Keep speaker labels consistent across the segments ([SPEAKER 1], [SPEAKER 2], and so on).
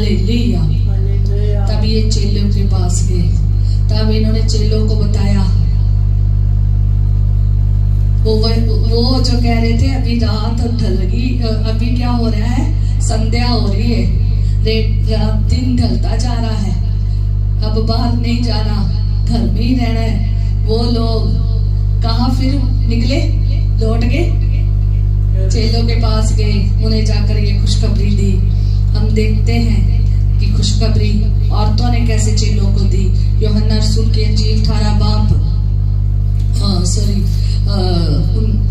[SPEAKER 1] Hallelujah. तब ये चेलों के पास गए, तब इन्होंने चेलों को बताया। वो जो कह रहे थे अभी रात ढलगी, अभी क्या हो रहा है, संध्या हो रही है, दिन ढलता जा रहा है, अब बाहर नहीं जाना, घर में ही रहना है। वो लोग कहाँ फिर निकले, लौट गए, चेलों के पास गए, उन्हें जाकर ये खुशखबरी दी। हम देखते हैं कि खुशखबरी औरतों ने कैसे चेलों को दी। यूहन्ना रसूल की इंजील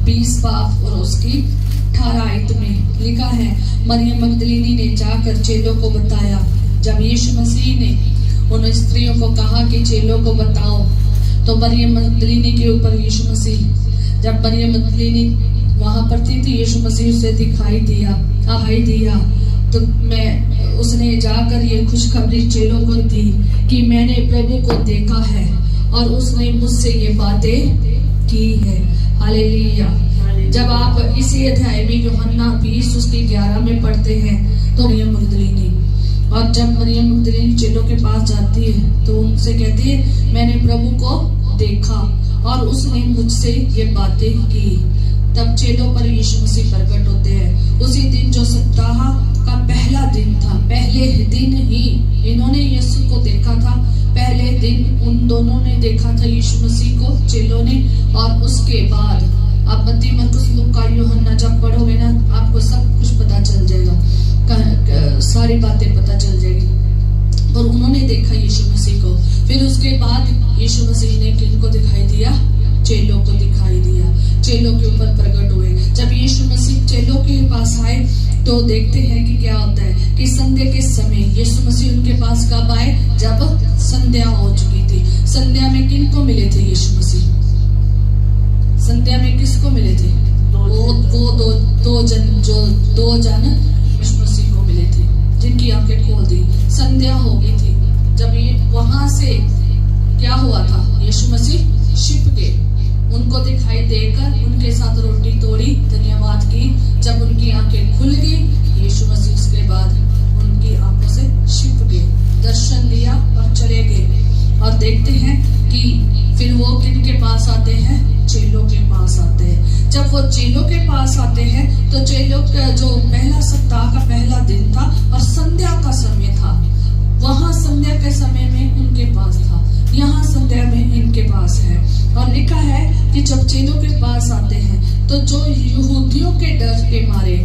[SPEAKER 1] 20 बाब और उसकी 18 आयत में लिखा है, मरियम मगदलीनी ने जाकर चेलों को बताया। जब यीशु मसीह ने उन स्त्रियों को कहा कि चेलों को बताओ, तो मरियम मगदलीनी के ऊपर यीशु मसीह, जब मरियम मगदलीनी वहां पर थी, यीशु मसीह उसे दिखाई दिया, तो उसने जाकर ये खुशखबरी चेलों को दी कि मैंने प्रभु को देखा है और उसने मुझसे ये बातें की है। हालेलुया। जब आप इसी अध्याय में यूहन्ना 20 उसके 11 में पढ़ते हैं, तो मरियम मगदलीनी, और जब मरियम मगदलीनी चेलों के पास जाती है तो उनसे कहती है मैंने प्रभु को देखा और उसने मुझसे ये बातें की। तब चेलों पर यीशु मसीह प्रकट होते हैं। उसी दिन जो सप्ताह का पहला दिन था, पहले दिन ही इन्होंने यीशु को देखा था। पहले दिन उन दोनों ने देखा था यीशु मसीह को, चेलों ने, और उसके बाद आप मत्ती, मरकुस, लूका, यूहन्ना जब पढ़ोगे ना, आपको सब कुछ पता चल जाएगा, सारी बातें पता चल जाएगी। और उन्होंने देखा यीशु मसीह को। फिर उसके बाद यीशु मसीह ने किनको दिखाई दिया, चेलों को दिखाई दिया, चेलों के ऊपर प्रकट हुए। जब यीशु मसीह चेलों के पास आए तो देखते हैं कि क्या होता है कि संध्या के समय यीशु मसीह उनके पास कब आए, जब संध्या हो चुकी थी। संध्या में किनको मिले थे यीशु मसीह, संध्या में किसको मिले थे, वो दो जन यीशु मसीह को मिले थे, जिनकी आंखें खोल दी। संध्या हो गई थी। जब ये वहां से क्या हुआ था, यीशु मसीह छिप गए, उनको दिखाई देकर उनके साथ रोटी तोड़ी, धन्यवाद की। जब उनकी आंखें खुल गई, यीशु मसीह उसके बाद उनकी आंखों से छिप गए, दर्शन दिया और चले गए। और देखते हैं कि फिर वो किनके पास आते हैं, चेलों के पास आते हैं। जब वो चेलों के पास आते हैं तो चेलों का जो पहला सप्ताह का पहला दिन था और संध्या का समय था, वहां संध्या के समय में उनके पास था, यहाँ संध्या में इनके पास है। और लिखा है कि जब चेलों के पास आते हैं तो जो यहूदियों के डर के मारे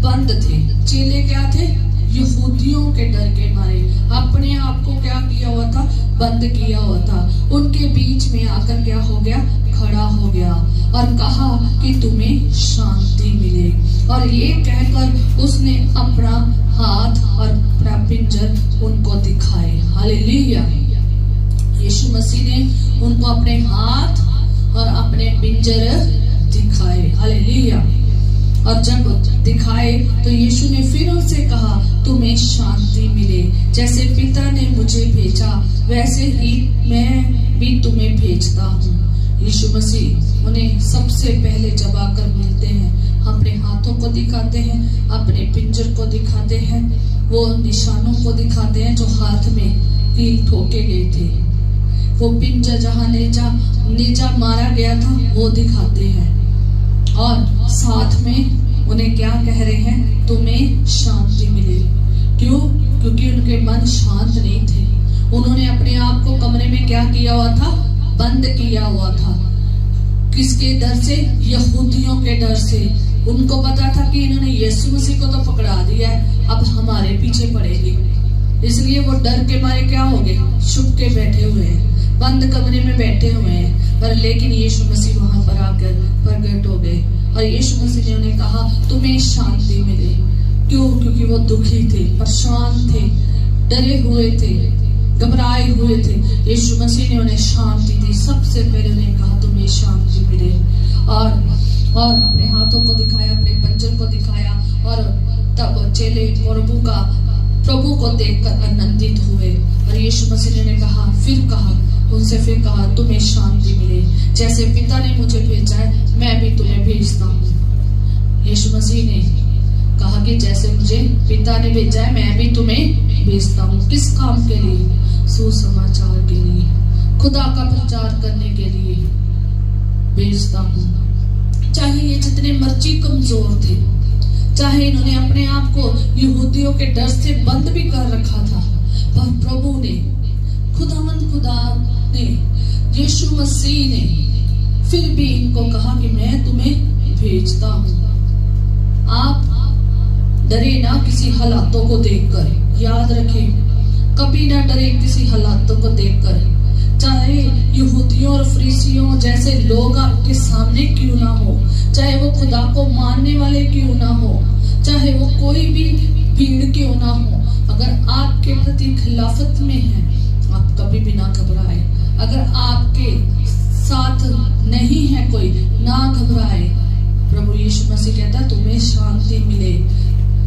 [SPEAKER 1] बंद थे, चेले क्या थे, यहूदियों के डर के मारे अपने आप को क्या किया हुआ था, बंद किया हुआ था। उनके बीच में आकर क्या हो गया, खड़ा हो गया और कहा कि तुम्हें शांति मिले। और ये कहकर उसने अपना हाथ और अपना पिंजर उनको दिखाए। हालेलुया। यीशु मसीह ने उनको अपने हाथ और अपने पिंजर दिखाए। हालेलुया। और जब दिखाए तो यीशु ने फिर उनसे कहा तुम्हें शांति मिले, जैसे पिता ने मुझे भेजा वैसे ही मैं भी तुम्हें भेजता हूँ। यीशु मसीह उन्हें सबसे पहले जब आकर मिलते हैं, अपने हाथों को दिखाते हैं, अपने पिंजर को दिखाते हैं, वो निशानों को दिखाते हैं जो हाथ में कील ठोके गए थे, वो पिंजर जहाँ नेजा मारा गया था वो दिखाते हैं। और साथ में उन्हें क्या कह रहे हैं, तुम्हें शांति मिले। क्यों? क्योंकि उनके मन शांत नहीं थे। उन्होंने अपने आप को कमरे में क्या किया हुआ था, बंद किया हुआ था। किसके डर से? यहूदियों के डर से। उनको पता था कि इन्होंने यीशु मसीह को तो पकड़ा दिया है, अब हमारे पीछे पड़ेंगे, इसलिए वो डर के मारे क्या हो गए, छुप के बैठे हुए हैं, बंद कमरे में बैठे हुए हैं। पर लेकिन यीशु मसीह वहां पर आकर प्रकट हो गए और यीशु मसीह ने उन्हें कहा तुम्हें शांति मिले। क्यों? क्योंकि वो दुखी थे, परेशान थे, डरे हुए थे, घबराए हुए थे। यीशु मसीह ने उन्हें शांति दी। सबसे पहले उन्हें कहा तुम्हें शांति मिले और अपने हाथों को दिखाया, अपने पंजर को दिखाया। और तब चेले प्रभु को देखकर आनंदित हुए। और यीशु मसीह ने उनसे फिर कहा तुम्हें शांति मिले, जैसे पिता ने मुझे भेजा है मैं भी तुम्हें भेजता हूँ। यीशु मसीह ने कहा कि जैसे मुझे पिता ने भेजा है मैं भी तुम्हें भेजता हूँ। किस काम के लिए? सुसमाचार के लिए, खुदा का प्रचार करने के लिए भेजता हूँ। चाहे ये जितने मर्जी कमजोर थे, चाहे इन्होंने अपने आप को यहूदियों के डर से बंद भी कर रखा था, पर प्रभु ने, खुदा ने, यीशु मसीह ने फिर भी इनको कहा कि मैं तुम्हें भेजता हूँ। आप डरे ना किसी हालातों को देखकर। याद रखें, कभी ना डरे किसी हालातों को देखकर। चाहे यहूदियों और फरीसियों जैसे लोग आपके सामने क्यों ना हो, चाहे वो खुदा को मानने वाले क्यों ना हो, चाहे वो कोई भी भीड़ क्यों ना हो, अगर आपके प्रति खिलाफत में है, आप कभी भी ना घबराए। अगर आपके साथ नहीं है कोई, ना घबराए। प्रभु यीशु मसीह कहता तुम्हें शांति मिले।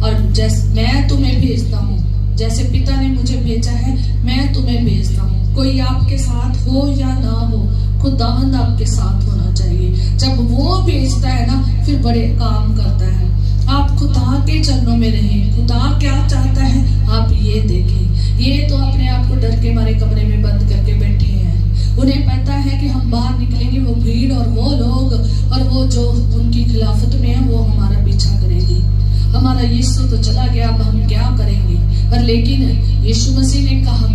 [SPEAKER 1] और जैसे मैं तुम्हें भेजता हूँ, जैसे पिता ने मुझे भेजा है, मैं तुम्हें भेजता हूँ। कोई आपके साथ हो या ना हो, खुदावंद आपके साथ होना चाहिए। जब वो भेजता है ना, फिर बड़े काम करता है। आप खुदा के चरणों में रहें। खुदा क्या चाहता है आप ये देखें। ये तो अपने आप को डर के मारे कमरे में बंद करके बैठे हैं। उन्हें पता है कि हम बाहर निकलेंगे, वो भीड़ और वो लोग और वो जो उनकी खिलाफत में है, वो हमारा पीछा करेगी। हमारा यीशु तो चला गया, अब हम क्या करेंगे? पर लेकिन यीशु मसीह ने कहा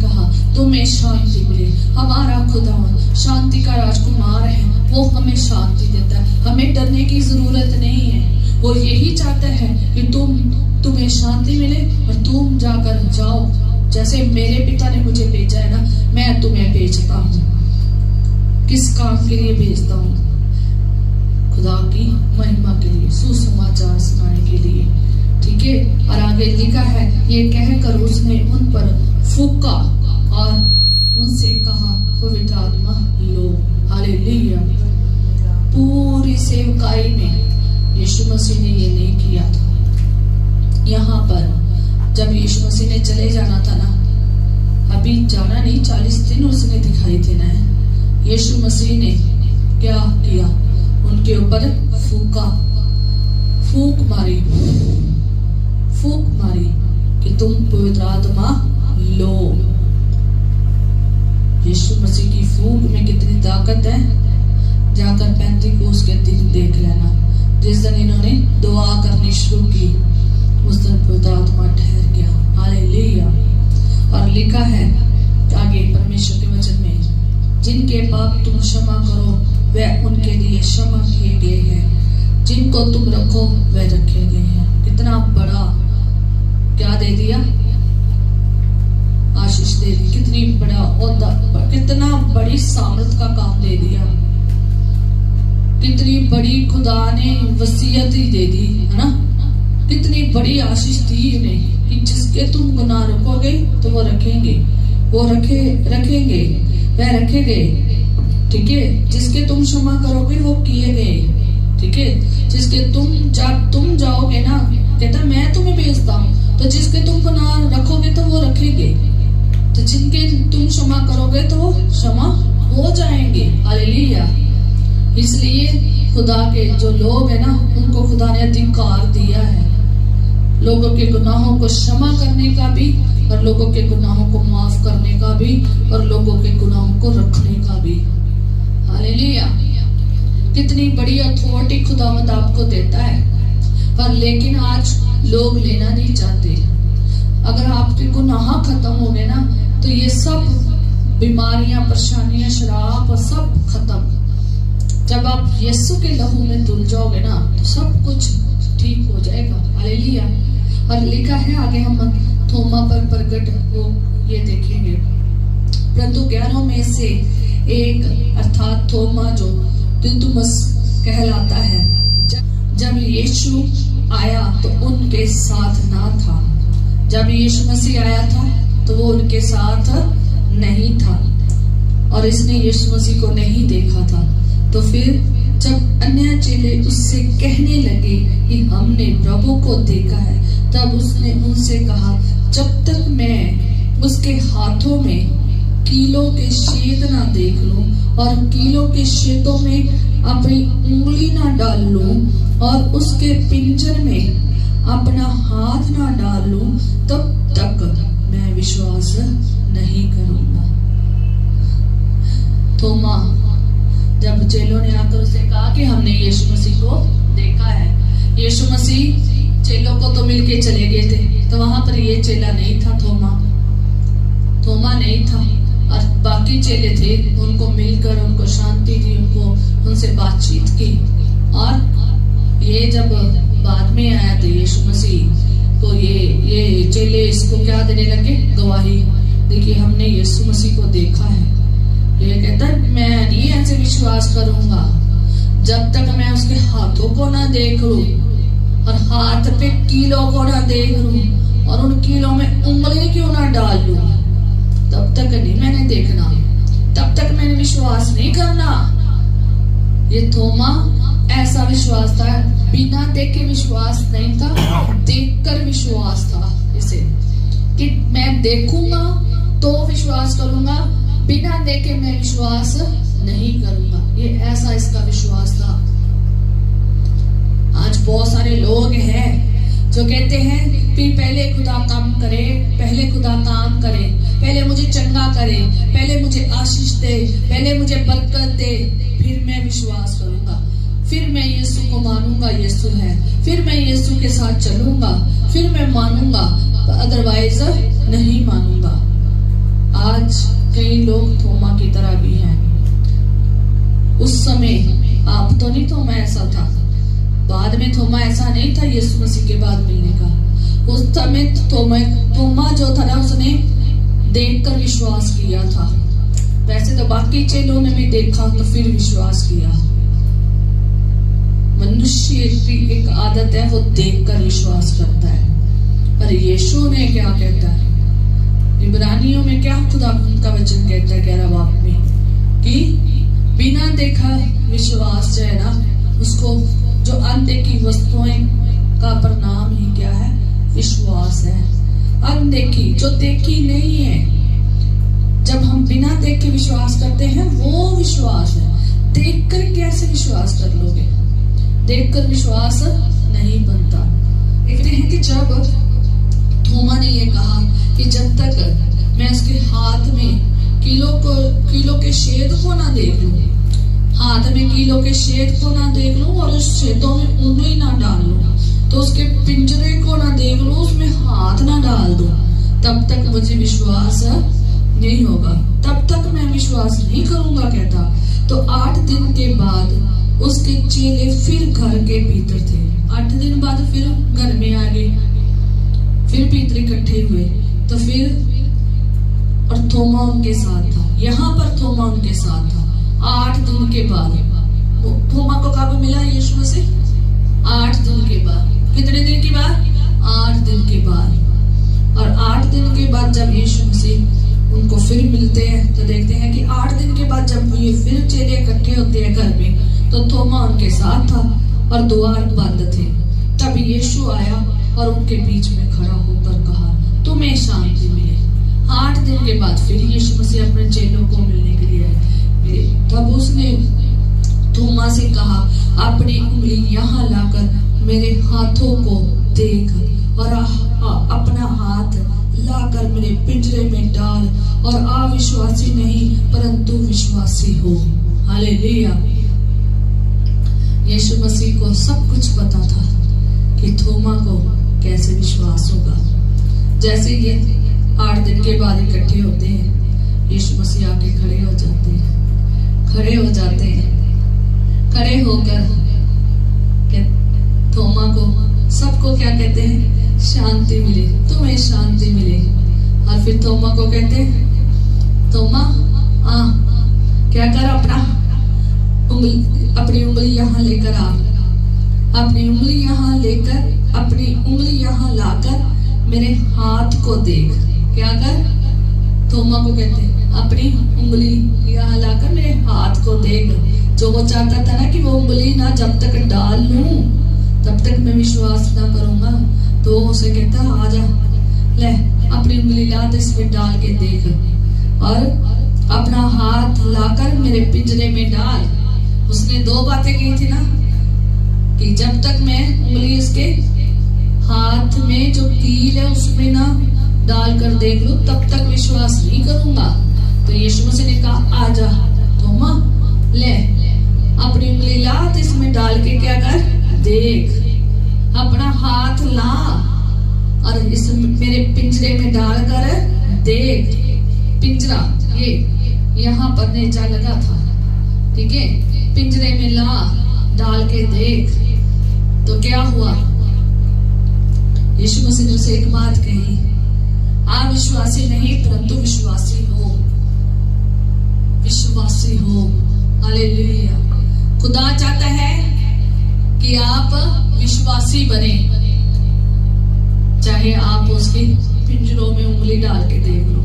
[SPEAKER 1] तुम्हें शांति मिले। हमारा खुदा शांति का राजकुमार है, वो हमें शांति देता है। हमें डरने की जरूरत नहीं है। वो यही चाहता है कि तुम्हें शांति मिले और तुम जाकर जाओ। जैसे मेरे पिता ने मुझे भेजा है ना, मैं तुम्हें भेजता हूँ। किस काम के लिए भेजता हूँ? खुदा की महिमा के लिए, सुसमाचार सुनाने के लिए। ठीक है। और आगे लिखा है, ये कहकर उसने उन पर फूंका और उनसे कहा पवित्र आत्मा लो। हालेलुया। पूरी सेवकाई में यीशु मसीह ने ये नहीं किया था। यहाँ पर जब यीशु मसीह ने चले जाना था ना, अभी जाना नहीं, 40 दिन उसने दिखाई थे ना, यीशु मसीह ने क्या किया? उनके ऊपर फूंक मारी कि तुम पवित्र आत्मा लो। यीशु मसीह की फूंक में कितनी ताकत है, जाकर पेंतीकोस्त के दिन देख लेना। जिस दिन इन्होंने दुआ करनी शुरू की, उस दिन पवित्र आत्मा ठहर गया। हालेलुया। और लिखा है आगे परमेश्वर के वचन में, जिनके पाप तुम क्षमा करो वह उनके लिए क्षमा किए गए हैं, जिनको तुम रखो वह रखे गए हैं। कितना बड़ा क्या दे दिया? आशीष दे दी। कितनी बड़ा औदा, कितना बड़ी सामर्थ का काम दे दिया। कितनी बड़ी खुदा ने वसीयत ही दे दी, है ना? कितनी बड़ी आशीष दी इन्हें कि जिसके तुम गुनाह रखोगे तो वो रखेंगे, वो रखेंगे, वह रखे गए। ठीक है। जिसके तुम क्षमा करोगे वो किए गए। ठीक है। जिसके तुम जाओगे ना, कहता मैं तुम्हें भेजता हूँ, तो जिसके तुम गुनाह रखोगे तो वो रखेंगे, तो जिनके तुम क्षमा करोगे तो वो क्षमा हो जाएंगे। हालेलुया। इसलिए खुदा के जो लोग है ना, उनको खुदा ने अधिकार दिया है लोगों के गुनाहों को क्षमा करने का भी, और लोगों के गुनाहों को माफ करने का भी, और लोगों के गुनाहों को रखने का भी। हालेलुया। कितनी बड़ी अथॉरिटी खुदावंद आपको देता है, पर लेकिन आज लोग लेना नहीं चाहते। अगर आपके गुनाह खत्म हो गए ना, तो ये सब बीमारियां, परेशानियां, शराब सब खत्म। जब आप यीशु के लहू में धुल जाओगे ना, तो सब कुछ ठीक हो जाएगा। हालेलुया। और लिखा है आगे, हम थोमा पर प्रकट हो ये देखेंगे। परंतु 11 में से एक अर्थात थोमा जो दिदुमुस कहलाता है, जब यीशु आया तो उनके साथ ना था। जब यीशु मसीह आया था तो वो उनके साथ नहीं था, और इसने यीशु मसीह को नहीं देखा था। तो फिर जब अन्य चेले उससे कहने लगे कि हमने प्रभु को देखा है, तब उसने उनसे कहा, जब तक मैं उसके हाथों में कीलों के छेद ना देख लूं और कीलों के छेदों में अपनी उंगली ना डाल लूं और उसके पिंजर में अपना हाथ ना डाल लूं, तब तक मैं विश्वास नहीं करूंगा। थोमा, जब चेलों ने आकर उसे कहा कि हमने यीशु मसीह को देखा है, यीशु मसीह चेलों को तो मिलके चले गए थे, तो वहां पर ये चेला नहीं था, थोमा नहीं था, और बाकी चेले थे, उनको मिलकर उनको शांति दी, उनको उनसे बातचीत की। और ये जब बाद में आया तो यीशु मसीह को ये चेले इसको क्या देने लगे, गवाही, देखिए हमने यीशु मसीह को देखा है। ये कहता है मैं नहीं ऐसे विश्वास करूंगा जब तक मैं उसके हाथों को ना देख लूं और हाथ पे कीलों को ना देख लूं और उन कीलों में उंगली क्यों ना डाल लूं, तब तक नहीं मैंने देखना, तब तक मैंने विश्वास नहीं करना। ये थोमा ऐसा विश्वास था, बिना देखे विश्वास नहीं था, देखकर विश्वास था इसे, कि मैं देखूंगा तो विश्वास करूंगा, बिना देखे मैं विश्वास नहीं करूंगा। ये ऐसा इसका विश्वास था। आज बहुत सारे लोग हैं जो कहते हैं कि पहले खुदा काम करे, पहले खुदा काम करे, पहले मुझे चंगा करे, पहले मुझे आशीष दे, पहले मुझे बरकत दे, फिर मैं विश्वास करूंगा, फिर मैं यीशु को मानूंगा, यीशु है, फिर मैं यीशु के साथ चलूंगा, फिर मैं मानूंगा, अदरवाइज नहीं मानूंगा। आज कई लोग थोमा की तरह भी हैं। उस समय आप तो नहीं थोमा ऐसा था, बाद में थोमा ऐसा नहीं था यीशु मसीह के बाद मिलने का। उस समय थोमा जो था ना, उसने देखकर विश्वास किया था। वैसे तो बाकी चेलों ने भी देखा तो फिर विश्वास किया। मनुष्य की एक आदत है, वो देखकर विश्वास करता है। पर यीशु ने क्या कहता है, इब्रानियों में क्या खुदा का वचन कहता है 11 बाब में, कि बिना देखा विश्वास जो है ना, उसको जो अनदेखी वस्तुएं का परिणाम ही क्या है, विश्वास है। अनदेखी जो देखी नहीं है, जब हम बिना देखे विश्वास करते हैं वो विश्वास है। देखकर कैसे विश्वास कर लोगे, देखकर विश्वास नहीं बनता। देखते हैं कि जब थोमा ने ये कहा कि जब तक मैं उसके हाथ में कीलों के छेद को ना देख लूं, हाथ में कीलों के छेद को ना देख लूं और उस छेदों में उंगली ना डाल लूं, तो उसके पिंजरे को ना देख लूं, उसमें हाथ ना डाल दूं, तब तक मुझे विश्वास नहीं होगा, तब तक मैं विश्वास नहीं करूंगा कहता। तो 8 दिन के बाद उसके चेले फिर घर के भीतर थे। 8 दिन बाद फिर घर में आ गए, फिर भीतर इकट्ठे हुए, तो फिर और थोमा उनके साथ था। यहाँ पर थोमा उनके साथ था। 8 दिन के बाद थोमा को कब मिला यीशु मसीह? 8 दिन के बाद। कितने दिन के बाद? 8 दिन के बाद। और 8 दिन के बाद जब यीशु मसीह उनको फिर मिलते हैं, तो देखते हैं कि 8 दिन के बाद जब ये फिर चेले इकट्ठे होते हैं घर में, तो थोमा उनके साथ था और द्वार बंद थे। तब यीशु आया और उनके बीच में खड़ा होकर कहा, तुम्हें शांति मिले। 8 दिन के बाद फिर यीशु मसीह अपने चेलों को मिलने के लिए आए। तब उसने थोमा से कहा, अपनी उंगली यहाँ लाकर मेरे हाथों को देख और अपना हाथ लाकर मेरे पिंजरे में डाल और अविश्वासी नहीं परंतु विश्वासी हो। हालेलुया। यीशु मसीह को सब कुछ पता था कि थोमा को कैसे विश्वास होगा। जैसे ये 8 दिन के बाद इकट्ठे होते हैं, यीशु मसीह आके खड़े हो जाते हैं। खड़े होकर थोमा को, सबको क्या कहते हैं? शांति मिले, तुम्हें शांति मिले। और फिर थोमा को कहते हैं, थोमा क्या कर, अपनी उंगली यहाँ लेकर आ, अपनी उंगली यहाँ लेकर, अपनी उंगली यहाँ लाकर मेरे हाथ को देख। क्या कर? थोमा को कहते हैं, अपनी उंगली यहाँ लाकर मेरे हाथ को देख। जो वो चाहता था ना कि वो उंगली ना जब तक डाल लूं तब तक मैं विश्वास ना करूंगा, तो उसे कहता, आजा, ले अपनी उंगली ला, तो इसमें डाल के देख और अपना हाथ लाकर मेरे पिंजरे में डाल। उसने 2 बातें की थी ना, कि जब तक मैं उंगली इसके हाथ में जो कील है उसमें ना डालकर देख लो, तब तक विश्वास नहीं करूंगा। तो यीशु मसीह ने कहा आजा थोमा, ले अपनी उंगली ला, तो इसमें डाल के क्या कर, देख, अपना हाथ ला और इस मेरे पिंजरे में डालकर देख। पिंजरा ये यहाँ पर नेचा लगा था, ठीक है, पिंजरे में ला, डाल के देख। तो क्या हुआ, यीशु मसीह ने उसे एक बात कही, आप विश्वासी नहीं परंतु विश्वासी हो, विश्वासी हो। हालेलुया। खुदा चाहता है कि आप विश्वासी बने, चाहे आप उसके पिंजरों में उंगली डाल के देख लो,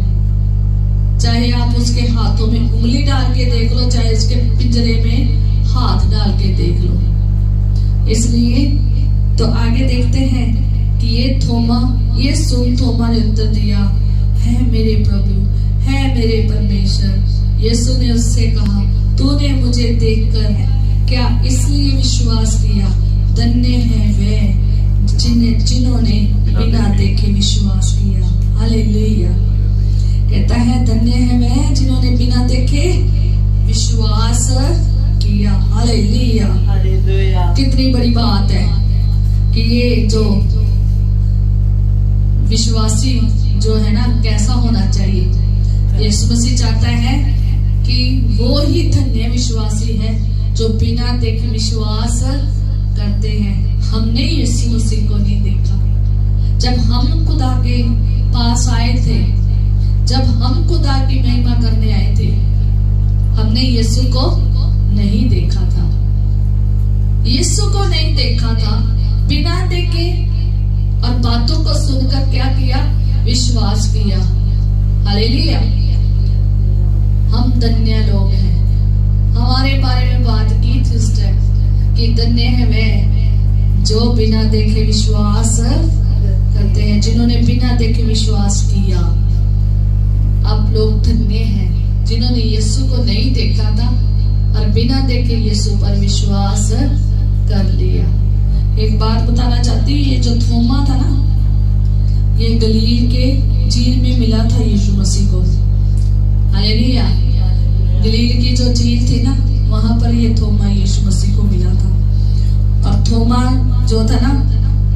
[SPEAKER 1] चाहे आप उसके हाथों में उंगली डाल के देख लो, चाहे उसके पिंजरे में हाथ डाल के देख लो। इसलिए तो आगे देखते हैं कि ये सुन थोमा ने उत्तर दिया, है मेरे प्रभु, है मेरे परमेश्वर। यीशु ने उससे कहा, तूने मुझे देखकर क्या इसलिए विश्वास किया? धन्य है वे जिन्होंने बिना देखे विश्वास किया। हालेलुया। कहता है धन्य है वे जिन्होंने बिना देखे विश्वास किया। हालेलुया। हालेलुया। कितनी बड़ी बात है कि ये जो विश्वासी जो है ना, कैसा होना चाहिए। यीशु मसीह चाहता है कि वो ही धन्य विश्वासी है जो बिना देखे विश्वास करते हैं। हमने यीशु मसीह को नहीं देखा, जब हम खुदा के पास आए थे, जब हम खुदा की महिमा करने आए थे, हमने यीशु को नहीं देखा था, यीशु को नहीं देखा था। बिना देखे और बातों को सुनकर क्या किया? विश्वास किया। हालेलुया। हम धन्य लोग हैं। हमारे बारे में बात की थी उस टाइम कि धन्य है वे जो बिना देखे विश्वास करते हैं, जिन्होंने बिना देखे विश्वास किया। आप लोग धन्य हैं जिन्होंने यीशु को नहीं देखा था और बिना देखे यीशु पर विश्वास कर लिया। एक बात बताना चाहती हूँ, ये जो थोमा था ना, ये गलील के झील में मिला था यीशु मसीह को। हालेलुया। गलील की जो झील थी ना, वहां पर ये थोमा यीशु मसीह को मिला था। और थोमा जो था ना,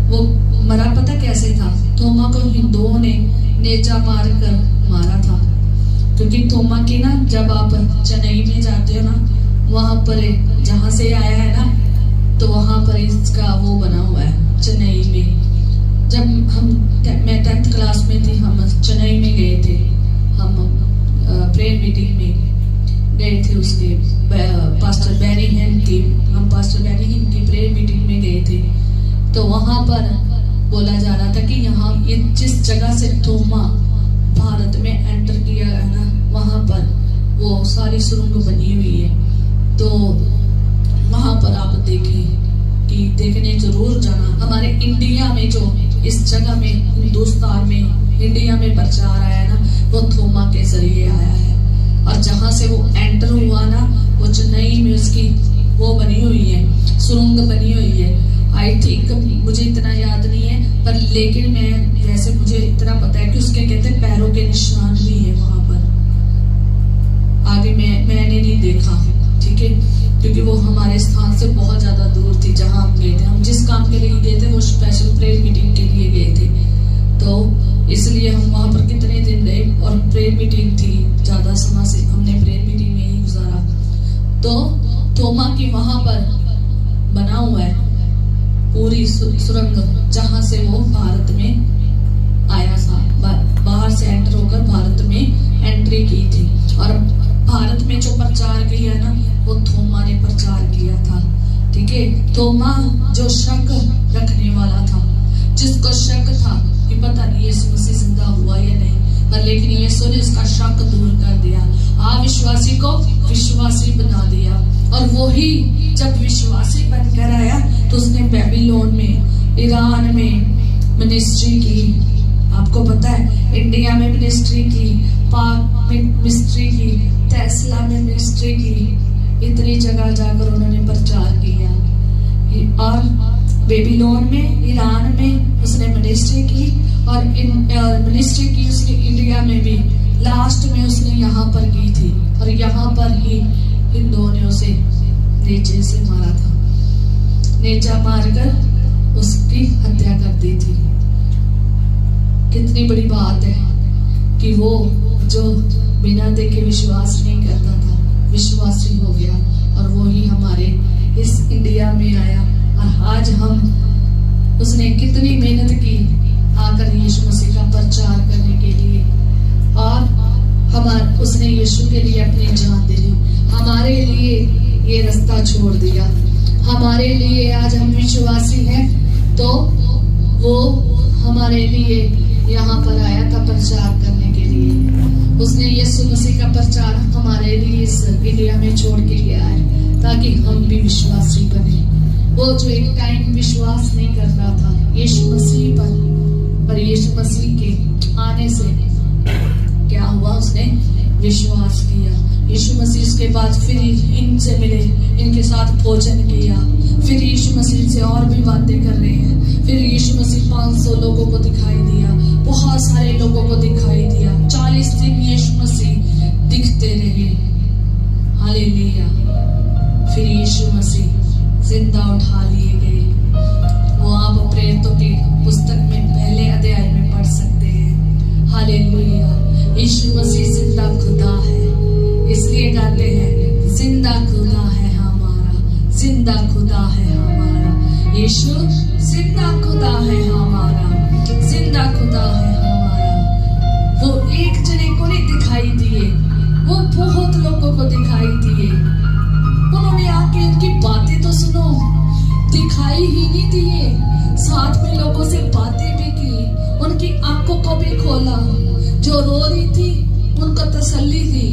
[SPEAKER 1] वो मरा पता कैसे था? थोमा को हिंदुओं ने नेजा मार कर मारा था, क्योंकि थोमा की ना, जब आप चेन्नई में जाते हो ना, वहां पर जहां से आया है ना, तो वहां पर इसका वो बना हुआ है चेन्नई में। जब मैं 10th क्लास में थी, हम चेन्नई में गए थे, हम प्रेयर मीटिंग में गए थे, उसके पास्टर बैरी हिम की, हम पास्टर बैरी हिम की प्रेयर मीटिंग में गए थे। तो वहां पर बोला जा रहा था कि यहाँ ये जिस जगह से थोमा भारत में एंटर किया है ना, वहां पर वो सारी सुरंग बनी हुई है। तो वहां पर आप देखें कि देखने जरूर जाना। हमारे इंडिया में जो इस जगह में, हिंदुस्तान में, इंडिया में प्रचार आया ना, वो थोमा के जरिए आया है। और जहां से वो एंटर हुआ ना, वो चेन्नई में उसकी वो बनी हुई है, सुरंग बनी हुई है। आई थिंक, मुझे इतना याद नहीं है, पर लेकिन मैं वैसे मुझे इतना पता है कि उसके कहते पैरों के निशान भी है वहां पर। आगे मैंने नहीं देखा, ठीक है, क्योंकि वो हमारे स्थान से बहुत ज्यादा दूर थी जहां हम गए थे। हम जिस काम के लिए गए थे वो स्पेशल प्रेयर मीटिंग के लिए गए थे, तो इसलिए हम वहां पर कितने दिन रहे, और प्रेयर मीटिंग थी, ज्यादा समय से हमने प्रेयर मीटिंग में ही गुजारा। तो थोमा की वहां पर बना हुआ है पूरी सुरंग, जहां से वो भारत में आया था, बाहर से एंटर होकर भारत में एंट्री की थी। और भारत में जो प्रचार किया ना, वो थोमा ने प्रचार किया था, ठीक है। थोमा जो शक रखने वाला था, जिसको शक था कि पता नहीं यीशु मसीह जिंदा हुआ या नहीं, पर लेकिन यीशु ने उसका शक दूर कर दिया, अविश्वासी को विश्वासी बना दिया। और वो ही जब विश्वासी बनकर आया तो उसने बेबीलोन में, ईरान में मिनिस्ट्री की। आपको पता है, इंडिया में मिनिस्ट्री की, पाक में मिनिस्ट्री की, टेस्ला में मिनिस्ट्री की, इतनी जगह जाकर उन्होंने प्रचार किया। और बेबीलोन में, ईरान में उसने मिनिस्ट्री की और मिनिस्ट्री की उसने इंडिया में भी। लास्ट में उसने यहाँ पर की थी और यहाँ पर ही हिंदुओं ने उसे नेजे से मारा था। नेजा मारकर उसकी हत्या कर दी थी। कितनी बड़ी बात है कि वो जो बिना देखे विश्वास नहीं करता था, विश्वासी हो गया और वो ही हमारे इस इंडिया में आया। और आज हम, उसने कितनी मेहनत की आकर यीशु मसीह का प्रचार करने के लिए, और उसने यीशु के लिए अपनी जान दे दी, हमारे लिए ये रास्ता छोड़ दिया। हमारे लिए आज हम विश्वासी हैं तो वो हमारे लिए यहाँ पर आया था प्रचार करने के लिए। उसने यीशु मसीह का प्रचार हमारे लिए इस इंडिया में छोड़ के गया है ताकि हम भी विश्वासी बने। वो जो एक टाइम विश्वास नहीं कर रहा था यीशु मसीह पर यीशु मसीह के आने से क्या हुआ, उसने विश्वास किया। यीशु मसीह उसके बाद फिर इनसे मिले, इनके साथ भोजन किया, फिर यीशु मसीह से और भी बातें कर रहे हैं। फिर यीशु मसीह 500 लोगों को दिखाई दिया, बहुत सारे लोगों को दिखाई दिया। 40 दिन यीशु मसीह दिखते रहे। हालेलुया। फिर यीशु मसीह जिंदा उठा लिए गए। वो आप प्रेरितों की पुस्तक में पहले अध्याय में पढ़ सकते हैं। हालेलुया। यीशु मसीह जिंदा खुदा है, इसलिए गाते हैं जिंदा खुदा है हमारा, जिंदा खुदा है हमारा। यीशु जिंदा खुदा है हमारा, जिंदा खुदा है हमारा। वो एक जने को नहीं दिखाई दिए, वो बहुत लोगों को दिखाई दिए। उन्होंने आके उनकी बातें तो सुनो, दिखाई ही नहीं दिए, साथ में लोगों से बातें भी की, उनकी आंखों को भी खोला। जो रो रही थी उनको तसल्ली दी,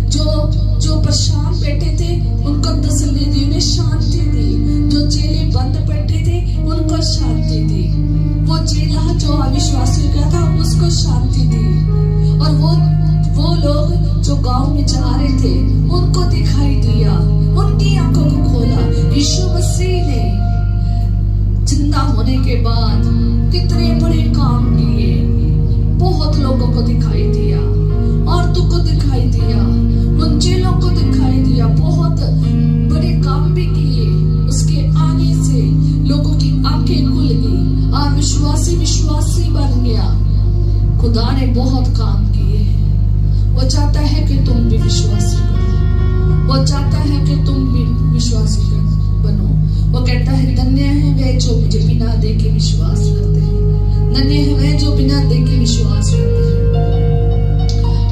[SPEAKER 1] जो परेशान बैठे थे उनको तसल्ली दी, उन्हें शांति दी। जो चेले बंद बैठे थे उनको शांति दी। वो चेला जो अविश्वासी गया था उसको शांति दी। और वो लोग जो गांव में जा रहे थे उनको दिखाई दिया, उनकी आंखों को खोला। यीशु मसीह ने जिंदा होने के बाद कितने बड़े काम किए, बहुत लोगों को दिखाई दिया, औरतों को दिखाई दिया, उन चेलों को दिखाई दिया, बहुत बड़े काम भी किए। उसके आने से लोगों की आंखें खुल गई और विश्वासी बन गया। खुदा ने बहुत काम किए हैं। वो चाहता है कि तुम भी विश्वासी बनो, वो चाहता है कि तुम भी विश्वासी बनो। वो कहता है धन्य है वे जो मुझे बिना देखे विश्वास करते हैं, धन्य है वे जो बिना देखे विश्वास करते हैं।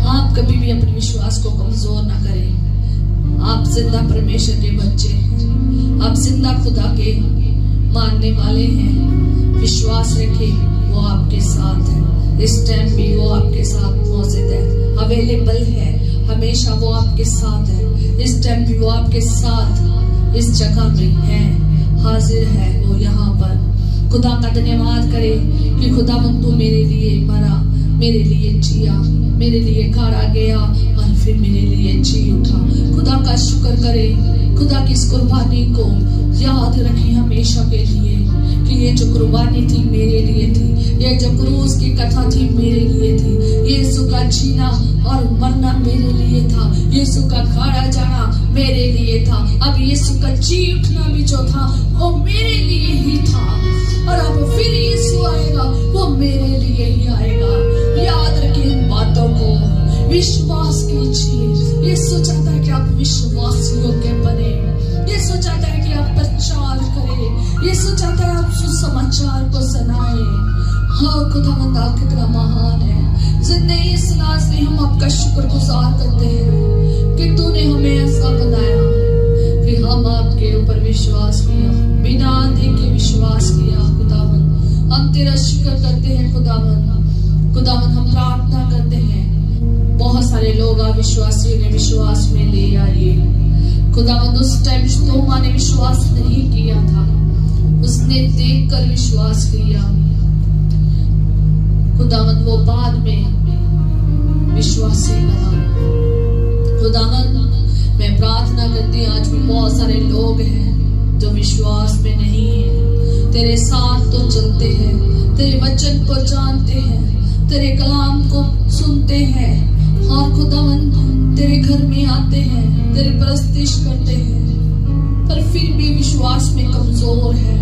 [SPEAKER 1] आप कभी भी अपने विश्वास को कमजोर ना करें। आप जिंदा परमेश्वर के बच्चे हैं, आप जिंदा खुदा के मानने वाले हैं। विश्वास रखें, वो आपके साथ है। इस टाइम भी वो आपके साथ मौजूद है, अवेलेबल है, हमेशा वो आपके साथ है। इस टाइम भी वो आपके साथ इस जगह में है, हाजिर है वो यहाँ पर। खुदा का धन्यवाद करें कि खुदा तू मेरे लिए मरा, मेरे लिए जिया, मेरे लिए खड़ा गया और फिर मेरे लिए जी उठा। खुदा का शुक्र करें, खुदा की इस कुर्बानी को याद रखें हमेशा के लिए कि ये जो कुर्बानी थी मेरे लिए थी, ये जो क्रूस की कथा थी मेरे लिए थी, यीशु का जीना और मरना मेरे लिए था, यीशु का खड़ा जाना मेरे लिए था। अब यीशु का जी उठना भी जो था वो मेरे लिए ही था, और अब फिर यीशु आएगा वो मेरे लिए ही आएगा। याद रखें इन बातों को, विश्वास कीजिए। यीशु चाहता है कि आप विश्वासियों के बने, यीशु चाहता है कि आप प्रचार करें, यीशु चाहता है आप सुसमाचार को सुनाएं। हाँ खुदावंद कितना महान है। जिंदगी सुना से हम आपका शुक्रगुजार करते हैं कि तूने हमें ऐसा बनाया कि हम आपके ऊपर विश्वास किया, बिना देखे विश्वास किया। खुदावंद हम तेरा शुक्र करते हैं। खुदावंद हम प्रार्थना करते हैं, बहुत सारे लोग अविश्वासियों ने विश्वास में ले आए। खुदावंद उस टाइम तोमा ने विश्वास नहीं किया था, उसने देखकर विश्वास किया। खुदावंद वो बाद में विश्वासी बना। खुदावंद मैं प्रार्थना करती हूँ, आज भी बहुत सारे लोग हैं जो विश्वास में नहीं है, तेरे साथ तो चलते हैं, तेरे वचन को जानते हैं, तेरे कलाम को सुनते हैं और खुदावन तेरे घर में आते हैं, तेरी परस्तिश करते हैं, पर फिर भी विश्वास में कमजोर है।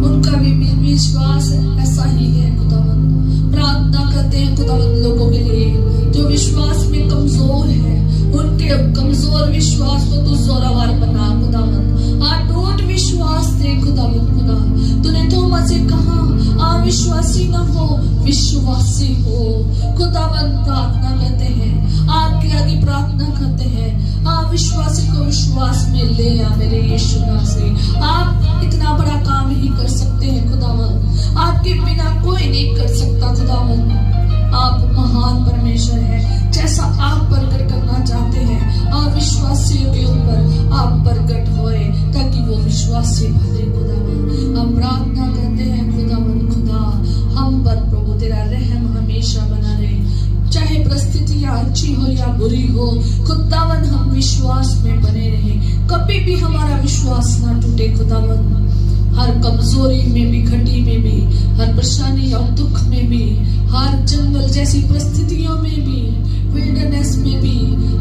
[SPEAKER 1] उनका भी विश्वास ऐसा ही है खुदावन। प्रार्थना करते हैं खुदावन लोगों के लिए जो विश्वास में कमजोर है, उनके कमजोर विश्वास को तू जोरावर बना खुदावन। अटूट विश्वास दे खुदावन। खुदा तूने थोमा से कहा अविश्वासी न हो, विश्वासी हो। खुदावन प्रार्थना करते हैं, आपके आगे प्रार्थना करते हैं, अविश्वासी को विश्वास में ले आ मेरे यीशु नाम से। आप इतना बड़ा काम ही कर सकते हैं खुदावन, आपके बिना कोई नहीं कर सकता खुदावन। आप महान परमेश्वर है, जैसा आप प्रकट करना चाहते हैं अविश्वासियों के ऊपर आप प्रकट होए ताकि वो विश्वासी बने खुदावन। हम प्रार्थना करते हैं खुदावन, खुदा हम पर प्रभु तेरा रहम हमेशा बना रहे, चाहे परिस्थितियां अच्छी हो या बुरी हो खुदावन, हम विश्वास में बने रहे, कभी भी हमारा विश्वास ना टूटे खुदावन। हर कमजोरी में भी, घटी में भी, हर परेशानी और दुख में भी, हर जंगल जैसी परिस्थितियों में भी, विल्डरनेस में भी,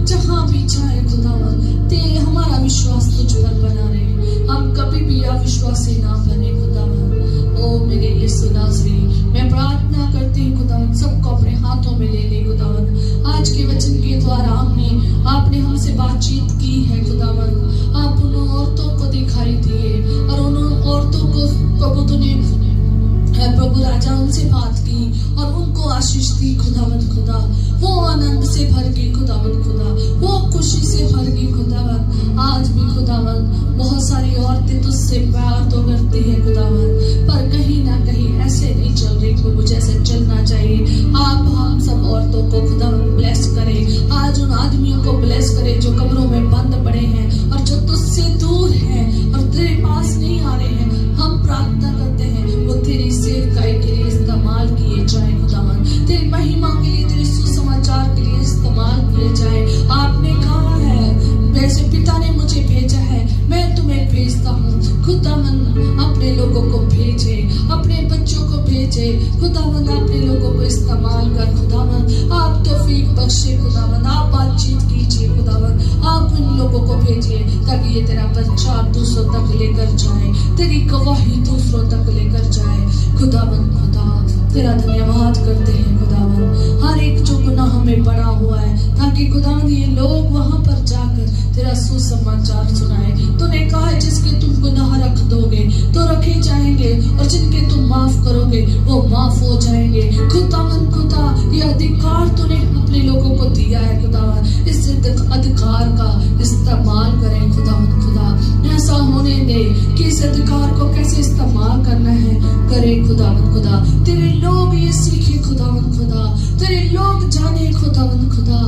[SPEAKER 1] जहां भी चाहे खुदावन तेरे हमारा विश्वास तुझ पर बना रहे, हम कभी भी अविश्वासी ना बने खुदावन। ओ मेरे यीशु नाज़री, मैं प्रार्थना करती हूँ खुदावन सबको अपने हाथों में ले ले खुदावन। आज के वचन के द्वारा आपने हमसे बातचीत की है खुदावन। आप उन औरतों को दिखाई दिए और उन औरतों को प्रभु तूने प्रभु राजा उनसे बात की और उनको आशीष दी खुदावन। खुदा वो आनंद से भर गई खुदावन, खुदा वो खुशी से भर गई खुदावन। आज भी खुदावन बहुत सारी औरतें तुझसे प्यार तो करती है खुदावन, पर कहीं ना कहीं ऐसे नहीं चल रही प्रभु जैसे चलना चाहिए। आप हम सब औरतों को खुदावन ब्लेस करें, आज उन आदमियों को ब्लेस करें जो कब्रों में बंद पड़े हैं और जो तुझसे दूर हैं और तेरे पास नहीं आ रहे हैं। हम प्रार्थना करते हैं वो तेरी सेवकाई के लिए इस्तेमाल किए जाए खुदावन, तेरी महिमा के लिए, तेरे सुसमाचार के लिए इस्तेमाल किए जाए। आपने कहा है वैसे पिता ने मुझे भेजा है, मैं तुम्हें भेजता हूँ खुदावन। अपने लोगों को भेजे, अपने बच्चों को भेजे खुदावन, अपने लोगों को इस्तेमाल कर खुदावन। आप तौफीक बख्शे खुदावन, आप बातचीत कीजिए खुदावन, आप उन लोगों को भेजिए ताकि ये तेरा प्रचार दूसरों तक लेकर जाए, तेरी गवाही दूसरों तक लेकर जाए खुदावन। खुदा तेरा धन्यवाद करते हैं खुदावन, हर एक जो गुनाह में पड़ा हुआ है ताकि खुदावन ये लोग वहां पर जाकर तेरा सुसमाचार सुनाए। तूने कहा है जिसके तुम गुनाह रख दोगे तो रखे जाएंगे और जिनके तुम माफ करोगे वो माफ हो जाएंगे खुदावन। खुदा ये अधिकार तूने अपने लोगों को दिया है खुदावन, इस अधिकार का इस्तेमाल करें खुदावन। खुदा ऐसा होने दे कि इस अधिकार को कैसे इस्तेमाल करना है करे खुदावन। खुदा तेरे लोग ये सीखे खुदावन, खुदा तेरे लोग जाने खुदावन। खुदा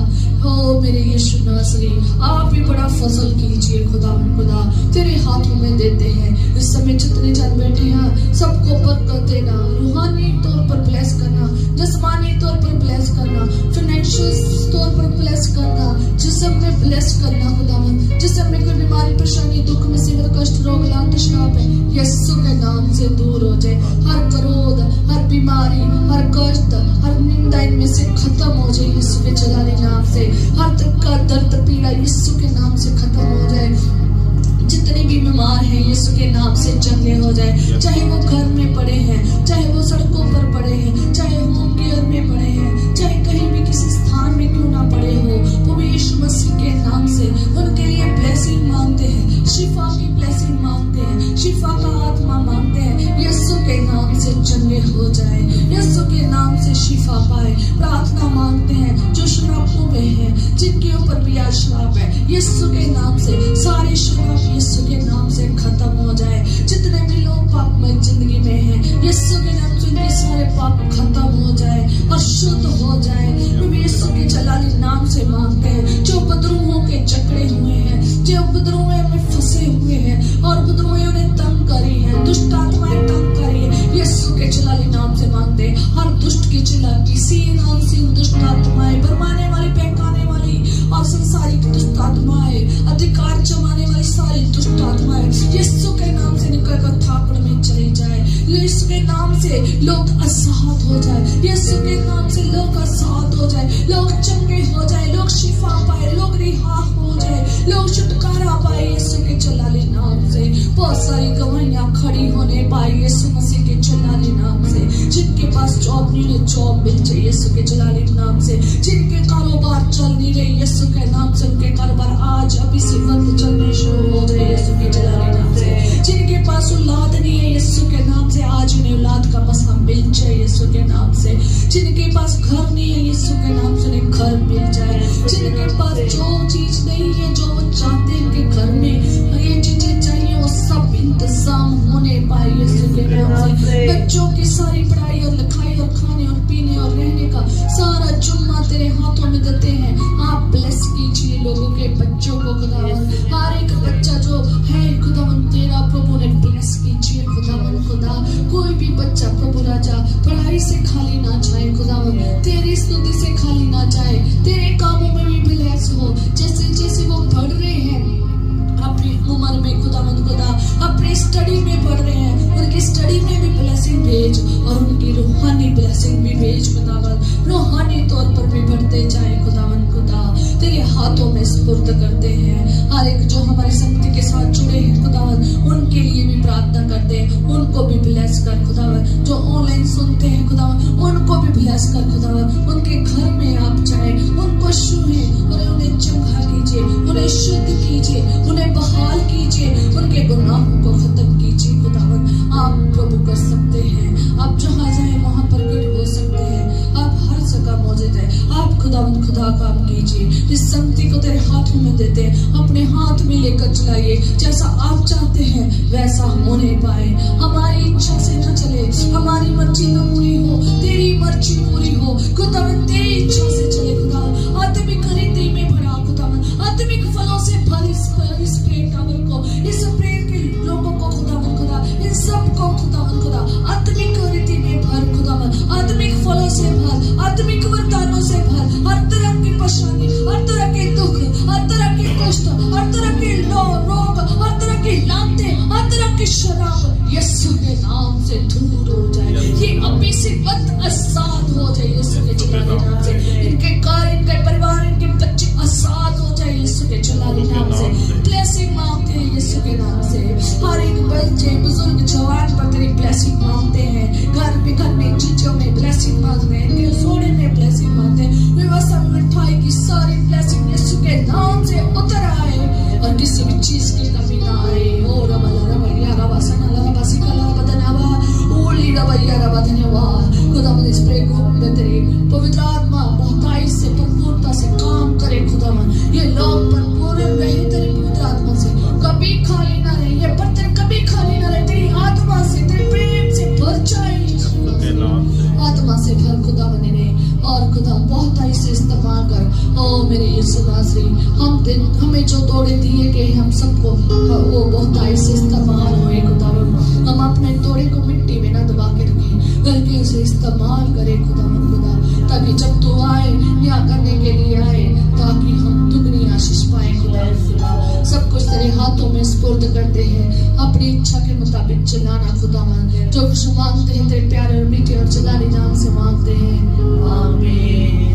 [SPEAKER 1] ओ मेरे यीशु नाज़री, आप ही बड़ा फजल कीजिए खुदावन। खुदा तेरे हाथों में देते हैं, इस समय जितने जन बैठे हैं सबको बरकत देना, रूहानी तौर पर ब्लेस करना, जिस्मानी तौर पर ब्लेस करना, फाइनेंशियल तौर पर ब्लेस करना, जिस्म में ब्लेस करना खुदावन। जिस्म में कोई बीमारी, परेशानी, दुख, मुसीबत, कष्ट, रोग, लांत, श्राप है यीशु के नाम से दूर हो जाए। हर क्रोध, हर बीमारी, हर कष्ट, हर निंदा इनमें से खत्म हो जाए यीशु के जलाली नाम से। हर धक्का, दर्द, पीड़ा यीशु के नाम से खत्म हो जाए। जितने भी बीमार हैं यीशु के नाम से चंगे हो जाए, चाहे वो घर में पड़े हैं, चाहे वो सड़कों पर पड़े हैं, चाहे होम केयर में पड़े हैं, चाहे कहीं भी किसी स्थान में क्यों ना पड़े हो, वो भी यीशु मसीह के नाम से उनके लिए ब्लेसिंग मांगते हैं, शिफा की ब्लेसिंग मांगते हैं, शिफा का आत्मा मांगते हैं। यीशु के नाम से चंगे हो जाए, यीशु के नाम से शिफा पाए। प्रार्थना मांगते हैं जो शराबों में हैं, जिनके ऊपर भी आज शराब है, यीशु के नाम से सारे शराब यीशु के नाम से खत्म हो जाए। जितने भी लोग पापमय जिंदगी में हैं, यीशु के नाम से उनके सारे पाप खत्म हो जाए और शुद्ध हो जाए। यीशु के जलाली नाम से मांगते हैं जो उपद्रवों के जकड़े हुए हैं, जो उपद्रवों में फंसे हुए हैं और उपद्रवों ने तंग करी है, दुष्ट आत्माएं तंग करी है, यीशु के जलाली नाम से मांगते हैं। हर दुष्ट की चिल्ला किसी नाम से दुष्ट आत्माएं, भरमाने वाली, बहकाने वाली और संसारिक दुष्ट आत्माएं, अधिकार जमाने वाली सारी दुष्ट आत्माएं यीशु के नाम से निकल कर थापड़ में के नाम से लोग का साथ हो जाए, लोग चंगे हो जाए, लोग शिफा पाए, लोग रिहा हो जाए, लोग छुटकारा पाए यीशु के जलाली नाम से। बहुत सारी गवाहियां खड़ी होने पाई यीशु मसीह के जलाली नाम से। जिनके पास जॉब नहीं है जॉब मिल जाए यीशु के जलाली नाम से। जिनके कारोबार चल नहीं रहे यीशु के नाम से उनके कारोबार आज अभी से वक्त चलने शुरू हो जाए यीशु के जलाली नाम से। जिनके पास औलाद नहीं है यीशु के नाम से आज उन्हें औलाद का मसा मिल जाए यीशु के नाम से। जिनके पास घर नहीं है यीशु के नाम से उन्हें घर मिल जाए। जिनके पास जो चीज नहीं है जो वो चाहते हैं कि घर में ये चीजें चाहिए वो सब इंतजाम होने पाए यीशु के नाम से। बच्चों की सारी पढ़ाई और लिखाई और खाने और पीने और रहने का सारा जुम्मा तेरे हाथों में देते हैं। आप ब्लेस कीजिए लोगों के बच्चों को खुदावन। हर एक बच्चा जो है खुदावन तेरा प्रभु ने ब्लेस कीजिए खुदावन। खुदा कोई भी बच्चा प्रभु राजा पढ़ाई से खाली ना जाए खुदावन, तेरी स्तुति से खाली ना जाए, तेरे कामों में भी ब्लेस हो। जैसे जैसे वो पढ़ रहे हैं अपनी उम्र में खुदावन खुदा अपनी स्टडी में पढ़ रहे हैं, उनकी स्टडी में भी ब्लेसिंग भेज और उनकी रूहानी ब्लेसिंग भी भेज खुदावन। रूहानी तौर पर भी बढ़ते जाए खुदावन खुदा तेरे हाथों में सुपुर्द करते हैं। हर एक जो हमारी संगति के साथ जुड़े हैं खुदावन उनके लिए भी प्रार्थना करते हैं, उनको भी ब्लेस कर खुदावन। जो ऑनलाइन सुनते हैं खुदावन उनको भी ब्लेस कर खुदावन। उनके घर में आप जाए, उनको छूए और उन्हें चंगा कीजिए, उन्हें शुद्ध कीजिए, उन्हें बहाल कीजिए, उनके गुनाहों को खत्म कीजिए खुदावन। आप प्रभु कर सकते हैं, आप जहाँ जाए वहाँ प्रकट हो सकते हैं, आप हर जगह मौजूद है। आप खुदावन खुदा काम कीजिए। इस संगति को तेरे हाथों में देते हैं, अपने हाथ में लेकर चलाइए। जैसा आप चाहते हैं वैसा होने पाए। हमारी इच्छा से न चले, हमारी मर्जी न पूरी हो, तेरी मर्जी पूरी हो खुदावन। तेरी इच्छा से चले खुदावन। आत्मिक रीति में भरा खुदावन, आत्मिक फलों से भर इस प्रेम टावर को, इस प्रेम के लोगों को खुदावन खुदा, इन सबको खुदावन खुदा आत्मिक रीति में भर खुदावन। आत्मिक फलों से भर, आत्मिक वरदानों से भर। हर तरह की परेशानी, हर तरह के दुख, हर तरह के कष्ट, हर तरह के रोग, हर तरह की लानतें, हर तरह की शराब यीशु के नाम से दूर हो जाए। ये अभी से वक्त आजाद हो जाए यीशु के जलाली नाम से। इनके कार्य, इनके परिवार, इनके बच्चे आजाद हो जाए यीशु के जलाली नाम से। ब्लेसिंग मांगते हैं यीशु के नाम से। हर एक बच्चे, बुजुर्ग, जवान पर तेरी ब्लेसिंग मांगते हैं। घर में चीजों में ब्लेसिंग मांगते हैं, इनके सोने में ब्लेसिंग मांगते हैं। व्यवस्था मिठाई की सारी ब्लेसिंग यीशु के नाम से उतर आए और किसी भी चीज की कमी ना आए। ओ रबैया रबा सना रबा सिकला बदनावा ओली रबैया रबा धन्यवाद खुदावन। इस प्रे ग्रुप में तेरी पवित्र आत्मा बहुताई से भरपूरता से काम करे खुदावन। ये लोग भरपूर रहे तेरी पवित्र आत्मा से, कभी खाली ना रहे ये बर्तन, कभी खाली ना रहे। तेरी आत्मा से, तेरे प्रेम से भर जाए, आत्मा से भर खुदावन इन्हें। और खुदा बहुताई से इस्तेमाल कर। ओ मेरे यीशु नासरी, हमें जो तोड़े दिए गए हम सबको वो बहुताई से इस्तेमाल होए खुदावन। हम अपने तोड़े को मिट्टी में ना दबा के रखें बल्कि उसे इस्तेमाल करें खुदावन खुदा, ताकि जब तू आए न्याय करने के लिए आए ताकि हम दुगनी आशीष पाए खुदावन खुदा। सब कुछ तेरे हाथों में सुपुर्द करते हैं, अपनी इच्छा के मुताबिक चलाना खुदावन। जो कुछ मांगते हैं तेरे प्यारे और मीठे और जलाली नाम से मांगते हैं, आमीन।